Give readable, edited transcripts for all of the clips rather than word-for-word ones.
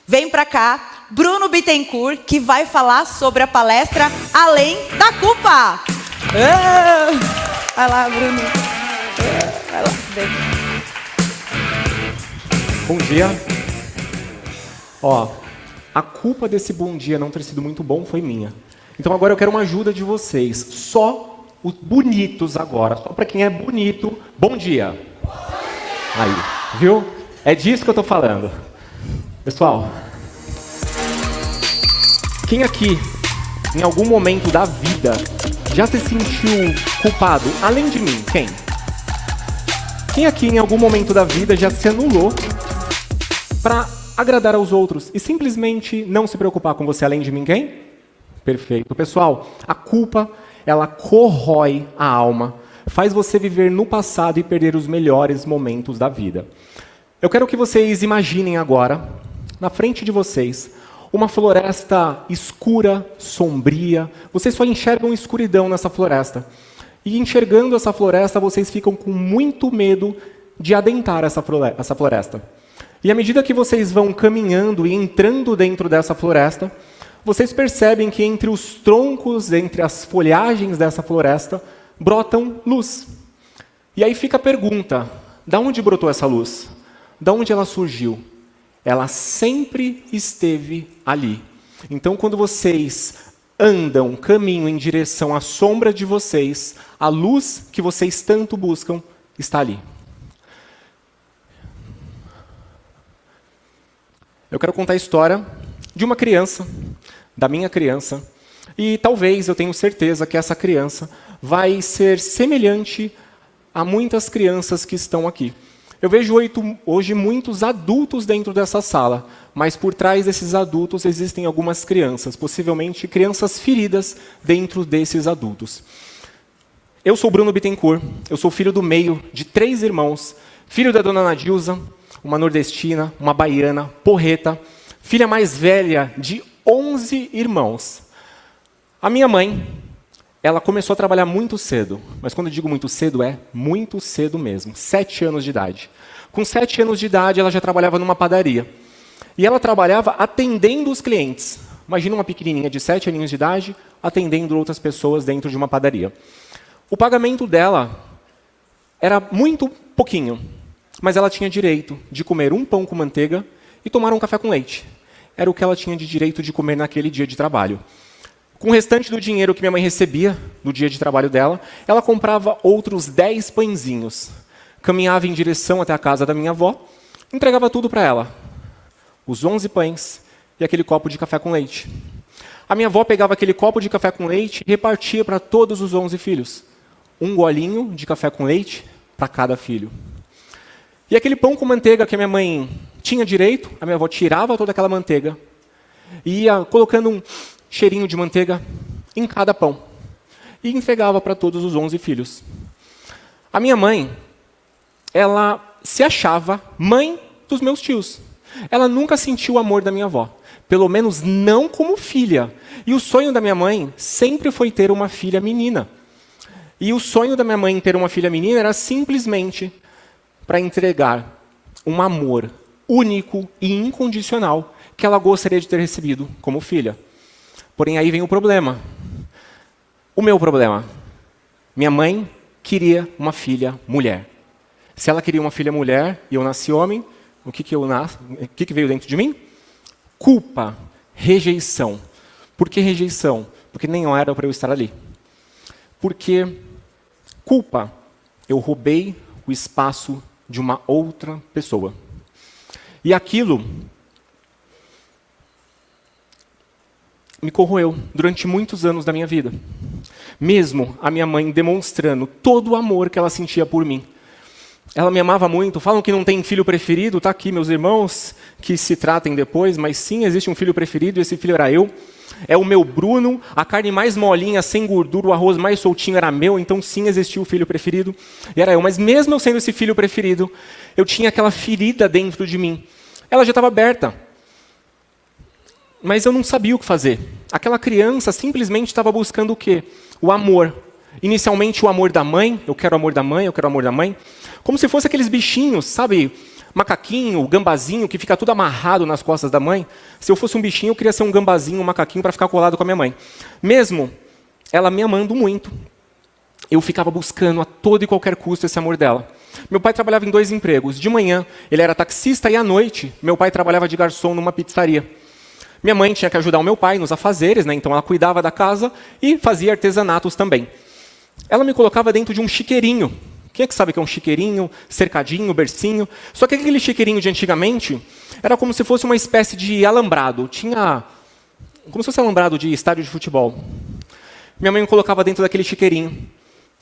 Vem pra cá, Bruno Bittencourt, que vai falar sobre a palestra Além da Culpa. Vai lá, Bruno. Vai lá, vem. Bom dia. Ó, a culpa desse bom dia não ter sido muito bom foi minha. Então agora eu quero uma ajuda de vocês. Só os bonitos agora, só para quem é bonito. Bom dia. Aí, viu? É disso que eu tô falando. Pessoal, quem aqui, em algum momento da vida, já se sentiu culpado, além de mim? Quem? Quem aqui, em algum momento da vida, já se anulou para agradar aos outros e simplesmente não se preocupar com você, além de mim? Quem? Perfeito. Pessoal, a culpa, ela corrói a alma, faz você viver no passado e perder os melhores momentos da vida. Eu quero que vocês imaginem agora, na frente de vocês, uma floresta escura, sombria. Vocês só enxergam escuridão nessa floresta. E enxergando essa floresta, vocês ficam com muito medo de adentrar essa floresta. E à medida que vocês vão caminhando e entrando dentro dessa floresta, vocês percebem que entre os troncos, entre as folhagens dessa floresta, brotam luz. E aí fica a pergunta, de onde brotou essa luz? De onde ela surgiu? Ela sempre esteve ali. Então, quando vocês andam, caminham em direção à sombra de vocês, a luz que vocês tanto buscam está ali. Eu quero contar a história de uma criança, da minha criança, e talvez, eu tenho certeza, que essa criança vai ser semelhante a muitas crianças que estão aqui. Eu vejo hoje muitos adultos dentro dessa sala, mas por trás desses adultos existem algumas crianças, possivelmente crianças feridas dentro desses adultos. Eu sou Bruno Bittencourt, eu sou filho do meio de 3 irmãos, filho da dona Nadilza, uma nordestina, uma baiana, porreta, filha mais velha de 11 irmãos. A minha mãe, ela começou a trabalhar muito cedo, mas quando eu digo muito cedo, é muito cedo mesmo, 7 anos de idade. Com 7 anos de idade, ela já trabalhava numa padaria. E ela trabalhava atendendo os clientes. Imagina uma pequenininha de 7 aninhos de idade, atendendo outras pessoas dentro de uma padaria. O pagamento dela era muito pouquinho, mas ela tinha direito de comer um pão com manteiga e tomar um café com leite. Era o que ela tinha de direito de comer naquele dia de trabalho. Com o restante do dinheiro que minha mãe recebia no dia de trabalho dela, ela comprava outros 10 pãezinhos. Caminhava em direção até a casa da minha avó, entregava tudo para ela. Os 11 pães e aquele copo de café com leite. A minha avó pegava aquele copo de café com leite e repartia para todos os 11 filhos. Um golinho de café com leite para cada filho. E aquele pão com manteiga que a minha mãe tinha direito, a minha avó tirava toda aquela manteiga e ia colocando um cheirinho de manteiga em cada pão. E entregava para todos os 11 filhos. A minha mãe, ela se achava mãe dos meus tios. Ela nunca sentiu o amor da minha avó. Pelo menos não como filha. E o sonho da minha mãe sempre foi ter uma filha menina. E o sonho da minha mãe em ter uma filha menina era simplesmente para entregar um amor único e incondicional que ela gostaria de ter recebido como filha. Porém, aí vem o problema. O meu problema. Minha mãe queria uma filha mulher. Se ela queria uma filha mulher e eu nasci homem, o que veio dentro de mim? Culpa, rejeição. Por que rejeição? Porque nem era para eu estar ali. Porque culpa, eu roubei o espaço de uma outra pessoa. E aquilo me corroeu durante muitos anos da minha vida. Mesmo a minha mãe demonstrando todo o amor que ela sentia por mim. Ela me amava muito. Falam que não tem filho preferido. Está aqui, meus irmãos, que se tratem depois. Mas sim, existe um filho preferido e esse filho era eu. É o meu Bruno. A carne mais molinha, sem gordura, o arroz mais soltinho era meu. Então sim, existia o filho preferido. E era eu. Mas mesmo eu sendo esse filho preferido, eu tinha aquela ferida dentro de mim. Ela já estava aberta. Mas eu não sabia o que fazer. Aquela criança simplesmente estava buscando o quê? O amor. Inicialmente o amor da mãe. Eu quero o amor da mãe, eu quero o amor da mãe. Como se fosse aqueles bichinhos, sabe? macaquinho, gambazinho, que fica tudo amarrado nas costas da mãe. Se eu fosse um bichinho, eu queria ser um gambazinho, um macaquinho, para ficar colado com a minha mãe. Mesmo ela me amando muito, eu ficava buscando a todo e qualquer custo esse amor dela. Meu pai trabalhava em 2 empregos. De manhã, ele era taxista, e à noite, meu pai trabalhava de garçom numa pizzaria. Minha mãe tinha que ajudar o meu pai nos afazeres, né? Então ela cuidava da casa e fazia artesanatos também. Ela me colocava dentro de um chiqueirinho. Quem é que sabe o que é um chiqueirinho, cercadinho, bercinho? Só que aquele chiqueirinho de antigamente era como se fosse uma espécie de alambrado. Tinha como se fosse alambrado de estádio de futebol. Minha mãe me colocava dentro daquele chiqueirinho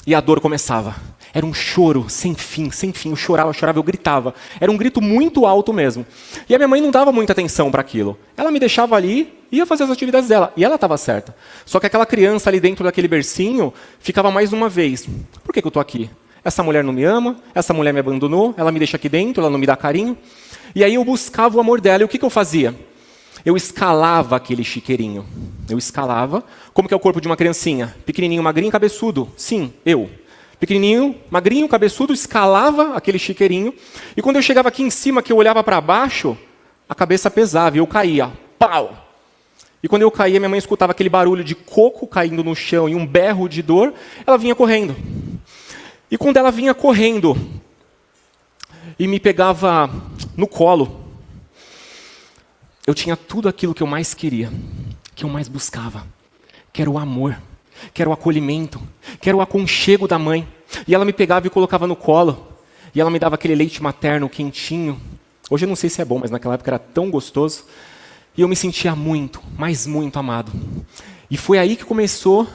e a dor começava. Era um choro sem fim, sem fim. Eu chorava, eu gritava. Era um grito muito alto mesmo. E a minha mãe não dava muita atenção para aquilo. Ela me deixava ali e ia fazer as atividades dela. E ela estava certa. Só que aquela criança ali dentro daquele bercinho ficava mais uma vez. Por que eu estou aqui? Essa mulher não me ama, essa mulher me abandonou, ela me deixa aqui dentro, ela não me dá carinho. E aí eu buscava o amor dela. E o que eu fazia? Eu escalava aquele chiqueirinho. Eu escalava. Como que é o corpo de uma criancinha? Pequenininho, magrinho, cabeçudo. Sim, eu. Pequenininho, magrinho, cabeçudo, escalava aquele chiqueirinho. E quando eu chegava aqui em cima, que eu olhava para baixo, a cabeça pesava e eu caía. Pau! E quando eu caía, minha mãe escutava aquele barulho de coco caindo no chão e um berro de dor. Ela vinha correndo. E quando ela vinha correndo e me pegava no colo, eu tinha tudo aquilo que eu mais queria, que eu mais buscava, que era o amor, que era o acolhimento, que era o aconchego da mãe. E ela me pegava e colocava no colo, e ela me dava aquele leite materno quentinho. Hoje eu não sei se é bom, mas naquela época era tão gostoso. E eu me sentia muito, mas muito amado. E foi aí que começou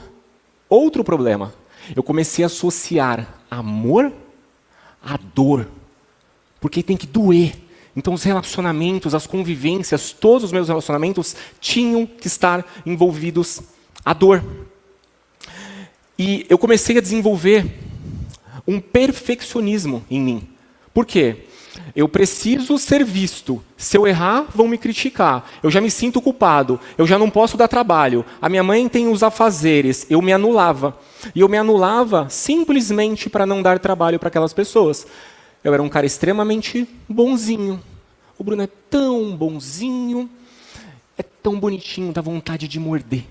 outro problema. Eu comecei a associar amor à dor, porque tem que doer. Então os relacionamentos, as convivências, todos os meus relacionamentos tinham que estar envolvidos à dor. E eu comecei a desenvolver um perfeccionismo em mim. Por quê? Eu preciso ser visto. Se eu errar, vão me criticar. Eu já me sinto culpado. Eu já não posso dar trabalho. A minha mãe tem os afazeres. Eu me anulava. E eu me anulava simplesmente para não dar trabalho para aquelas pessoas. Eu era um cara extremamente bonzinho. O Bruno é tão bonzinho, é tão bonitinho, dá vontade de morder.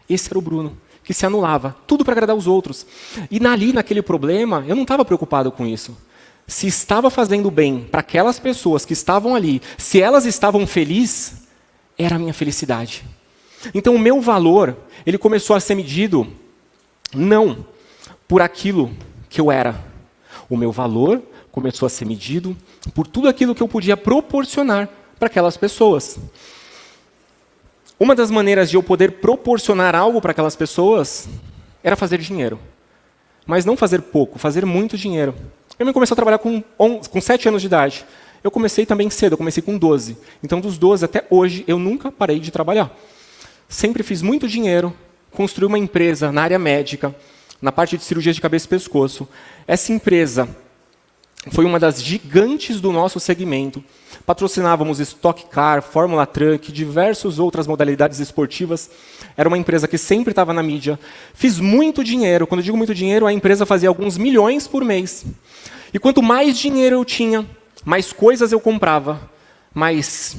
Esse era o Bruno, que se anulava. Tudo para agradar os outros. E naquele problema, eu não estava preocupado com isso. Se estava fazendo bem para aquelas pessoas que estavam ali, se elas estavam felizes, era a minha felicidade. Então o meu valor, ele começou a ser medido não por aquilo que eu era. O meu valor começou a ser medido por tudo aquilo que eu podia proporcionar para aquelas pessoas. Uma das maneiras de eu poder proporcionar algo para aquelas pessoas era fazer dinheiro. Mas não fazer pouco, fazer muito dinheiro. Eu comecei a trabalhar com 7 anos de idade. Eu comecei também cedo, eu comecei com 12. Então, dos 12 até hoje, eu nunca parei de trabalhar. Sempre fiz muito dinheiro, construí uma empresa na área médica, na parte de cirurgia de cabeça e pescoço. Essa empresa foi uma das gigantes do nosso segmento. Patrocinávamos Stock Car, Fórmula Truck, diversas outras modalidades esportivas. Era uma empresa que sempre estava na mídia. Fiz muito dinheiro. Quando eu digo muito dinheiro, a empresa fazia alguns milhões por mês. E quanto mais dinheiro eu tinha, mais coisas eu comprava, mais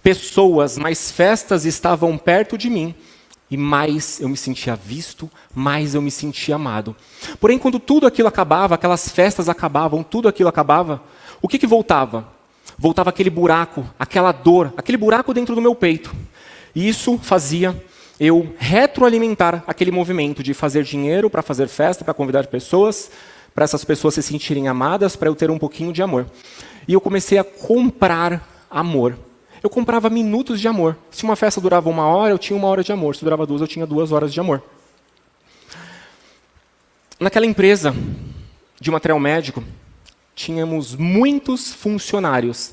pessoas, mais festas estavam perto de mim, e mais eu me sentia visto, mais eu me sentia amado. Porém, quando tudo aquilo acabava, aquelas festas acabavam, tudo aquilo acabava, o que voltava? Voltava aquele buraco, aquela dor, aquele buraco dentro do meu peito. E isso fazia eu retroalimentar aquele movimento de fazer dinheiro para fazer festa, para convidar pessoas, para essas pessoas se sentirem amadas, para eu ter um pouquinho de amor. E eu comecei a comprar amor. Eu comprava minutos de amor. Se uma festa durava 1 hora, eu tinha 1 hora de amor. Se durava 2, eu tinha 2 horas de amor. Naquela empresa de material médico, tínhamos muitos funcionários.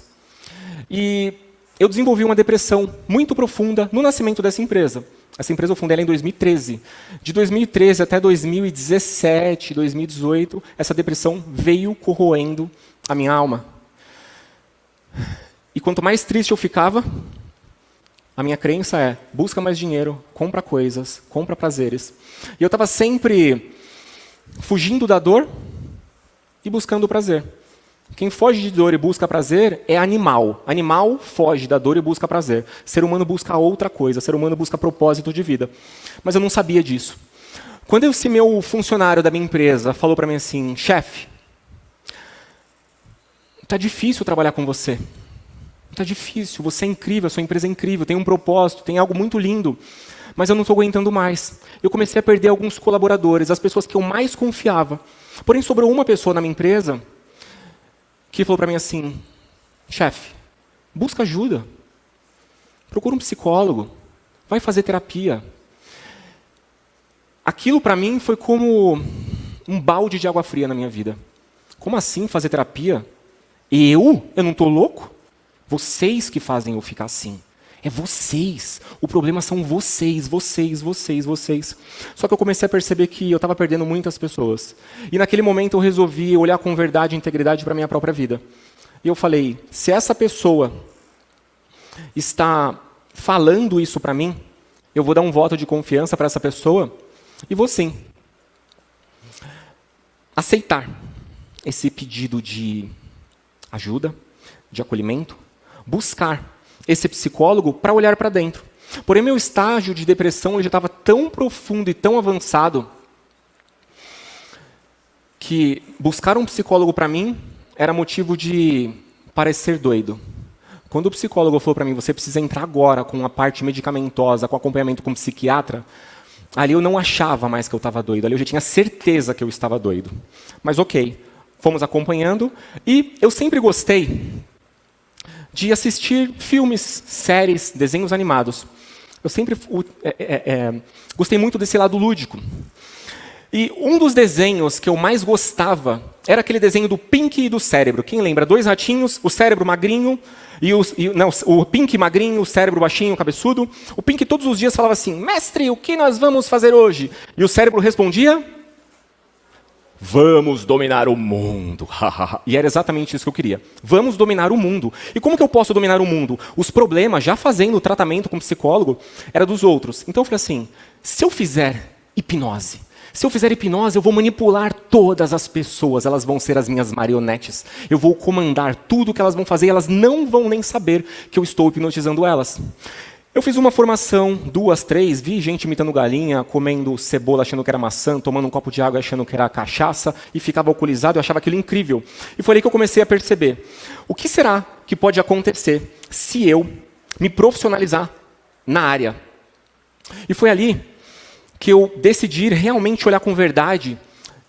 E eu desenvolvi uma depressão muito profunda no nascimento dessa empresa. Essa empresa eu fundei ela em 2013. De 2013 até 2017, 2018, essa depressão veio corroendo a minha alma. E quanto mais triste eu ficava, a minha crença é: busca mais dinheiro, compra coisas, compra prazeres. E eu estava sempre fugindo da dor e buscando o prazer. Quem foge de dor e busca prazer é animal. Animal foge da dor e busca prazer. Ser humano busca outra coisa. Ser humano busca propósito de vida. Mas eu não sabia disso. Quando esse meu funcionário da minha empresa falou para mim assim, chefe, tá difícil trabalhar com você. Tá difícil, você é incrível, a sua empresa é incrível, tem um propósito, tem algo muito lindo. Mas eu não estou aguentando mais. Eu comecei a perder alguns colaboradores, as pessoas que eu mais confiava. Porém, sobrou uma pessoa na minha empresa que falou para mim assim, chefe, busca ajuda. Procura um psicólogo. Vai fazer terapia. Aquilo para mim foi como um balde de água fria na minha vida. Como assim fazer terapia? Eu não estou louco? Vocês que fazem eu ficar assim. É vocês. O problema são vocês. Só que eu comecei a perceber que eu estava perdendo muitas pessoas. E naquele momento eu resolvi olhar com verdade e integridade para a minha própria vida. E eu falei, se essa pessoa está falando isso para mim, eu vou dar um voto de confiança para essa pessoa e vou sim aceitar esse pedido de ajuda, de acolhimento, buscar esse psicólogo para olhar para dentro. Porém, meu estágio de depressão ele já estava tão profundo e tão avançado que buscar um psicólogo para mim era motivo de parecer doido. Quando o psicólogo falou para mim, você precisa entrar agora com a parte medicamentosa, com acompanhamento com psiquiatra, ali eu não achava mais que eu estava doido, ali eu já tinha certeza que eu estava doido. Mas ok, fomos acompanhando e eu sempre gostei de assistir filmes, séries, desenhos animados. Eu sempre gostei muito desse lado lúdico. E um dos desenhos que eu mais gostava era aquele desenho do Pink e do Cérebro. Quem lembra? 2 ratinhos, o cérebro magrinho, o Pink magrinho, o cérebro baixinho, cabeçudo. O Pink todos os dias falava assim, mestre, o que nós vamos fazer hoje? E o cérebro respondia, vamos dominar o mundo. E era exatamente isso que eu queria. Vamos dominar o mundo. E como que eu posso dominar o mundo? Os problemas, já fazendo o tratamento com psicólogo, era dos outros. Então eu falei assim, se eu fizer hipnose, eu vou manipular todas as pessoas, elas vão ser as minhas marionetes. Eu vou comandar tudo que elas vão fazer, e elas não vão nem saber que eu estou hipnotizando elas. Eu fiz uma formação, 2, 3, vi gente imitando galinha, comendo cebola achando que era maçã, tomando um copo de água achando que era cachaça, e ficava alcoolizado, eu achava aquilo incrível. E foi aí que eu comecei a perceber, o que será que pode acontecer se eu me profissionalizar na área? E foi ali que eu decidi realmente olhar com verdade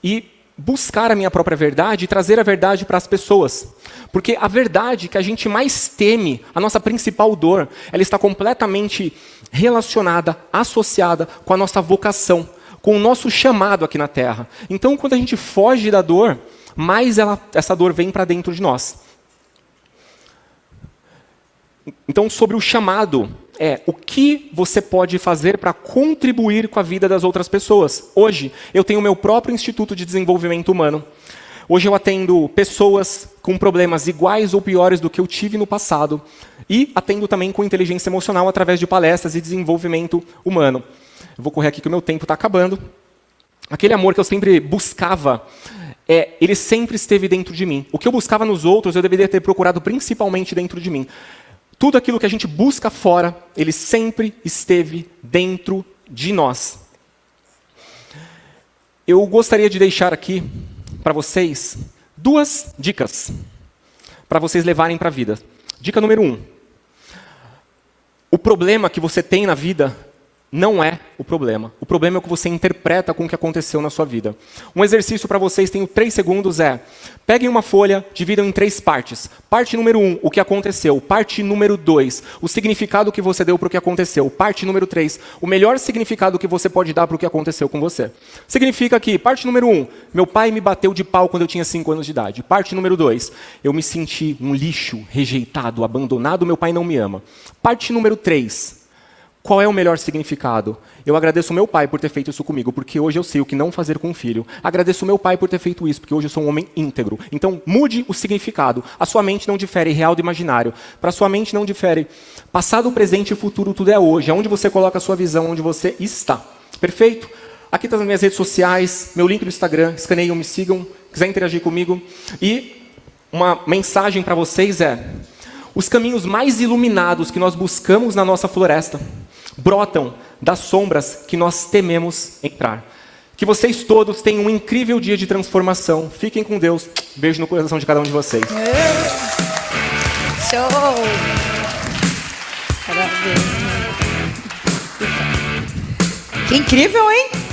e buscar a minha própria verdade e trazer a verdade para as pessoas. Porque a verdade que a gente mais teme, a nossa principal dor, ela está completamente relacionada, associada com a nossa vocação, com o nosso chamado aqui na Terra. Então, quando a gente foge da dor, mais essa dor vem para dentro de nós. Então, sobre o chamado, o que você pode fazer para contribuir com a vida das outras pessoas. Hoje, eu tenho o meu próprio Instituto de Desenvolvimento Humano. Hoje eu atendo pessoas com problemas iguais ou piores do que eu tive no passado. E atendo também com inteligência emocional através de palestras e desenvolvimento humano. Eu vou correr aqui que o meu tempo está acabando. Aquele amor que eu sempre buscava, ele sempre esteve dentro de mim. O que eu buscava nos outros, eu deveria ter procurado principalmente dentro de mim. Tudo aquilo que a gente busca fora, ele sempre esteve dentro de nós. Eu gostaria de deixar aqui para vocês 2 dicas para vocês levarem para a vida. Dica número 1. O problema que você tem na vida não é o problema. O problema é o que você interpreta com o que aconteceu na sua vida. Um exercício para vocês, tenho 3 segundos, peguem uma folha, dividam em 3 partes. Parte número 1, o que aconteceu. Parte número 2, o significado que você deu para o que aconteceu. Parte número 3, o melhor significado que você pode dar para o que aconteceu com você. Significa que, parte número 1, meu pai me bateu de pau quando eu tinha 5 anos de idade. Parte número 2, eu me senti um lixo, rejeitado, abandonado, meu pai não me ama. Parte número 3, qual é o melhor significado? Eu agradeço meu pai por ter feito isso comigo, porque hoje eu sei o que não fazer com um filho. Agradeço meu pai por ter feito isso, porque hoje eu sou um homem íntegro. Então, mude o significado. A sua mente não difere real do imaginário. Para a sua mente não difere passado, presente e futuro, tudo é hoje. É onde você coloca a sua visão, onde você está. Perfeito? Aqui estão as minhas redes sociais, meu link do Instagram. Escaneiam, me sigam, quiser interagir comigo. E uma mensagem para vocês é: os caminhos mais iluminados que nós buscamos na nossa floresta brotam das sombras que nós tememos entrar. Que vocês todos tenham um incrível dia de transformação. Fiquem com Deus. Beijo no coração de cada um de vocês. Show! Parabéns. Que incrível, hein?